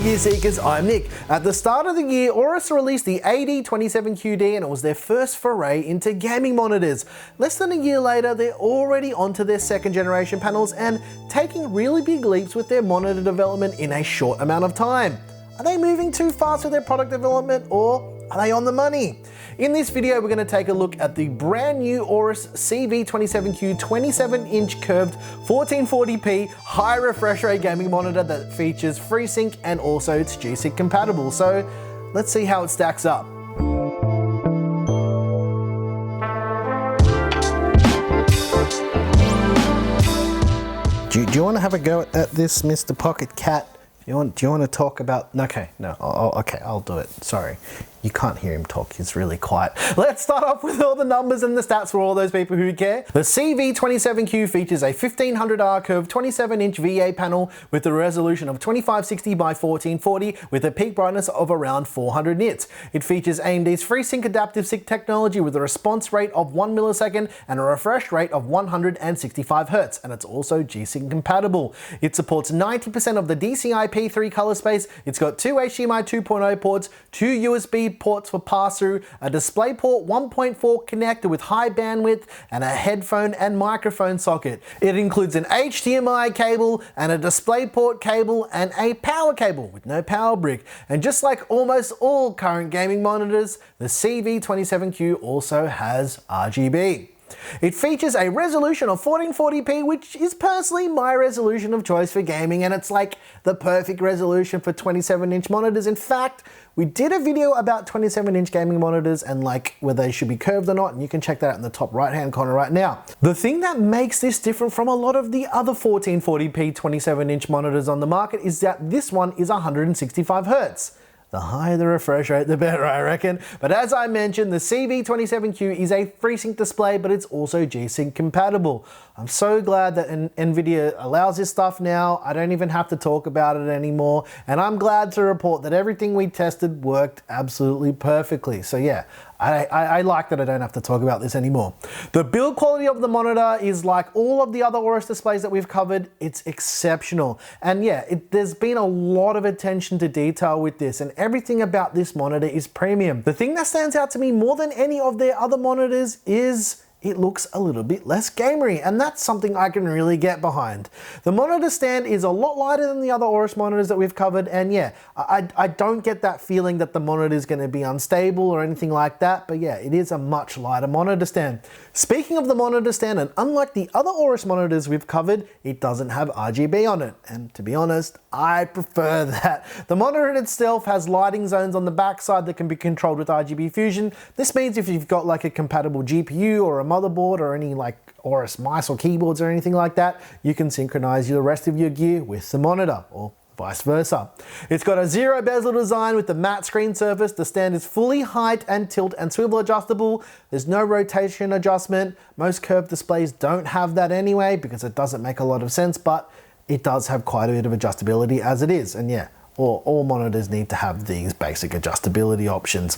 Gear Seekers, I'm Nick. At the start of the year, AORUS released the AD27QD and it was their first foray into gaming monitors. Less than a year later, they're already onto their second generation panels and taking really big leaps with their monitor development in a short amount of time. Are they moving too fast with their product development, or are they on the money? In this video, we're going to take a look at the brand new AORUS CV27Q 27-inch curved 1440p high refresh rate gaming monitor that features Freesync and also it's Gsync compatible. So let's see how it stacks up. Do you want to have a go at this, Mr. Pocket Cat? Do you want to talk about? Okay, no. Okay, I'll do it. Sorry. You can't hear him talk, he's really quiet. Let's start off with all the numbers and the stats for all those people who care. The CV27Q features a 1500R curved 27-inch VA panel with a resolution of 2560 by 1440 with a peak brightness of around 400 nits. It features AMD's FreeSync adaptive sync technology with a response rate of 1 millisecond and a refresh rate of 165 Hz, and it's also Gsync compatible. It supports 90% of the Dci P3 color space. It's got two HDMI 2.0 ports, two USB ports for pass-through, a DisplayPort 1.4 connector with high bandwidth, and a headphone and microphone socket. It includes an HDMI cable and a DisplayPort cable and a power cable with no power brick. And just like almost all current gaming monitors, the CV27Q also has RGB. It features a resolution of 1440p, which is personally my resolution of choice for gaming, and it's like the perfect resolution for 27-inch monitors. In fact, we did a video about 27-inch gaming monitors and like whether they should be curved or not, and you can check that out in the top right-hand corner right now. The thing that makes this different from a lot of the other 1440p 27-inch monitors on the market is that this one is 165 Hz. The higher the refresh rate, the better, I reckon. But as I mentioned, the CV27Q is a FreeSync display, but it's also Gsync compatible. I'm so glad that NVIDIA allows this stuff now. I don't even have to talk about it anymore. And I'm glad to report that everything we tested worked absolutely perfectly. So yeah, I like that I don't have to talk about this anymore. The build quality of the monitor is like all of the other AORUS displays that we've covered. It's exceptional. And yeah, there's been a lot of attention to detail with this, and everything about this monitor is premium. The thing that stands out to me more than any of their other monitors is it looks a little bit less gamery, and that's something I can really get behind. The monitor stand is a lot lighter than the other AORUS monitors that we've covered, and yeah, I don't get that feeling that the monitor is going to be unstable or anything like that, but yeah, it is a much lighter monitor stand. Speaking of the monitor stand, and unlike the other AORUS monitors we've covered, it doesn't have RGB on it, and to be honest, I prefer that. The monitor itself has lighting zones on the backside that can be controlled with RGB fusion. This means if you've got like a compatible GPU or a motherboard or any like AORUS mice or keyboards or anything like that, you can synchronize the rest of your gear with the monitor, or vice versa. It's got a zero bezel design with the matte screen surface. The stand is fully height and tilt and swivel adjustable. There's no rotation adjustment. Most curved displays don't have that anyway because it doesn't make a lot of sense, but it does have quite a bit of adjustability as it is. And yeah, all monitors need to have these basic adjustability options.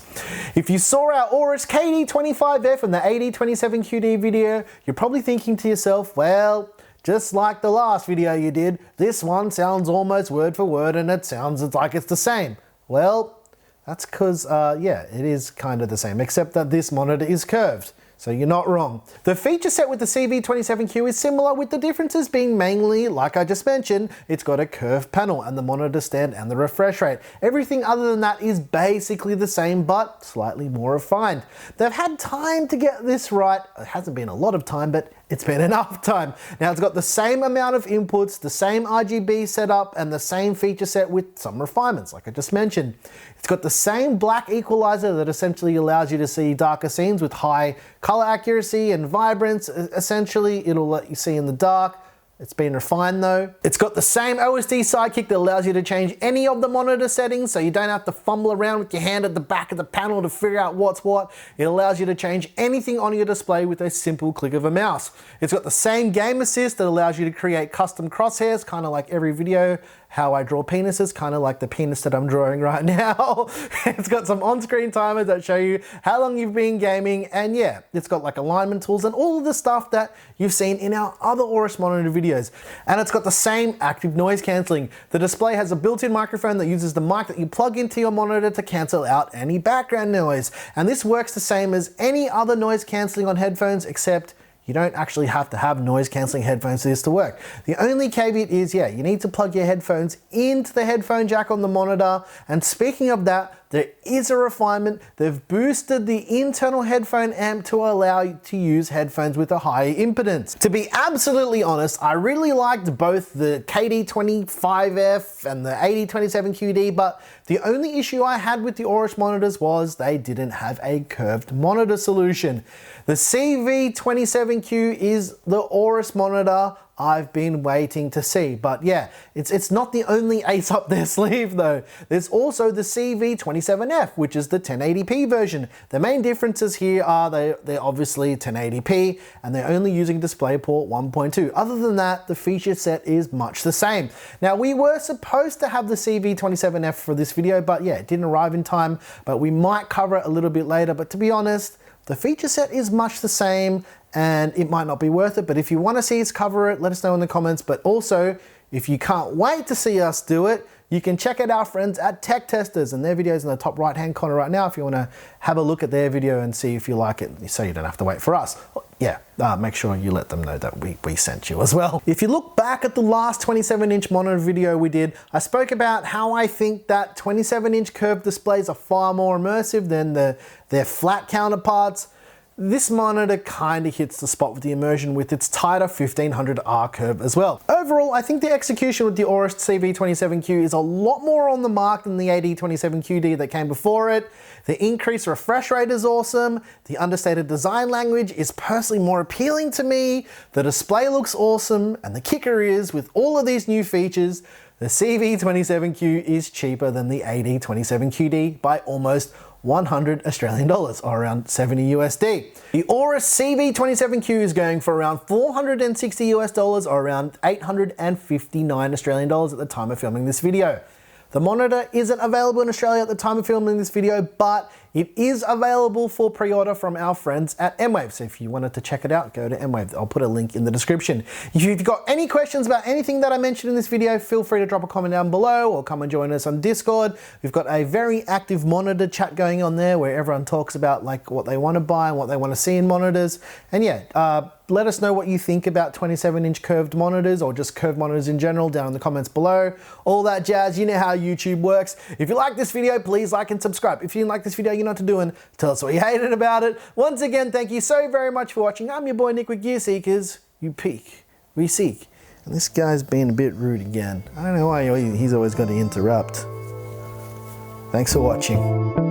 If you saw our AORUS KD25F and the AD27QD video, you're probably thinking to yourself, well, just like the last video you did, this one sounds almost word for word and it sounds like it's the same. Well, that's because, yeah, it is kind of the same, except that this monitor is curved. So you're not wrong. The feature set with the CV27Q is similar, with the differences being mainly, like I just mentioned, it's got a curved panel and the monitor stand and the refresh rate. Everything other than that is basically the same, but slightly more refined. They've had time to get this right. It hasn't been a lot of time, but it's been enough time. Now it's got the same amount of inputs, the same RGB setup, and the same feature set with some refinements, like I just mentioned. It's got the same black equalizer that essentially allows you to see darker scenes with high color accuracy and vibrance. Essentially, it'll let you see in the dark. It's been refined though. It's got the same OSD sidekick that allows you to change any of the monitor settings, so you don't have to fumble around with your hand at the back of the panel to figure out what's what. It allows you to change anything on your display with a simple click of a mouse. It's got the same game assist that allows you to create custom crosshairs, kind of like every video how I draw penises, kind of like the penis that I'm drawing right now. It's got some on-screen timers that show you how long you've been gaming, and yeah, it's got like alignment tools and all of the stuff that you've seen in our other AORUS monitor videos. And it's got the same active noise cancelling. The display has a built-in microphone that uses the mic that you plug into your monitor to cancel out any background noise. And this works the same as any other noise cancelling on headphones, except you don't actually have to have noise cancelling headphones for this to work. The only caveat is, yeah, you need to plug your headphones into the headphone jack on the monitor. And speaking of that, there is a refinement. They've boosted the internal headphone amp to allow you to use headphones with a higher impedance. To be absolutely honest, I really liked both the KD25F and the AD27QD, but the only issue I had with the AORUS monitors was they didn't have a curved monitor solution. The CV27Q is the AORUS monitor I've been waiting to see, but yeah, it's not the only ace up their sleeve though. There's also the CV27F, which is the 1080p version. The main differences here are they're obviously 1080p and they're only using DisplayPort 1.2. Other than that, the feature set is much the same. Now, we were supposed to have the CV27F for this video, but yeah, it didn't arrive in time, but we might cover it a little bit later. But to be honest, the feature set is much the same and it might not be worth it, but if you want to see us cover it, let us know in the comments. But also, if you can't wait to see us do it, you can check out our friends at Tech Testers, and their video's in the top right hand corner right now if you want to have a look at their video and see if you like it, so you don't have to wait for us. Yeah, make sure you let them know that we sent you as well. If you look back at the last 27-inch monitor video we did, I spoke about how I think that 27-inch curved displays are far more immersive than their flat counterparts. This monitor kind of hits the spot with the immersion with its tighter 1500R curve as well. Overall, I think the execution with the AORUS CV27Q is a lot more on the mark than the AD27QD that came before it. The increased refresh rate is awesome. The understated design language is personally more appealing to me. The display looks awesome. And the kicker is, with all of these new features, the CV27Q is cheaper than the AD27QD by almost 100 Australian dollars, or around 70 USD. The AORUS CV27Q is going for around 460 US dollars, or around 859 Australian dollars at the time of filming this video. The monitor isn't available in Australia at the time of filming this video, but it is available for pre-order from our friends at M-Wave. So if you wanted to check it out, go to M-Wave. I'll put a link in the description. If you've got any questions about anything that I mentioned in this video, feel free to drop a comment down below or come and join us on Discord. We've got a very active monitor chat going on there where everyone talks about like what they want to buy and what they want to see in monitors. And yeah, let us know what you think about 27-inch curved monitors or just curved monitors in general down in the comments below. All that jazz, you know how YouTube works. If you like this video, please like and subscribe. If you didn't like this video, you know what to do, and tell us what you hated about it. Once again, thank you so very much for watching. I'm your boy Nick with Gear Seekers. You peek, we seek. And this guy's being a bit rude again. I don't know why he's always got to interrupt. Thanks for watching.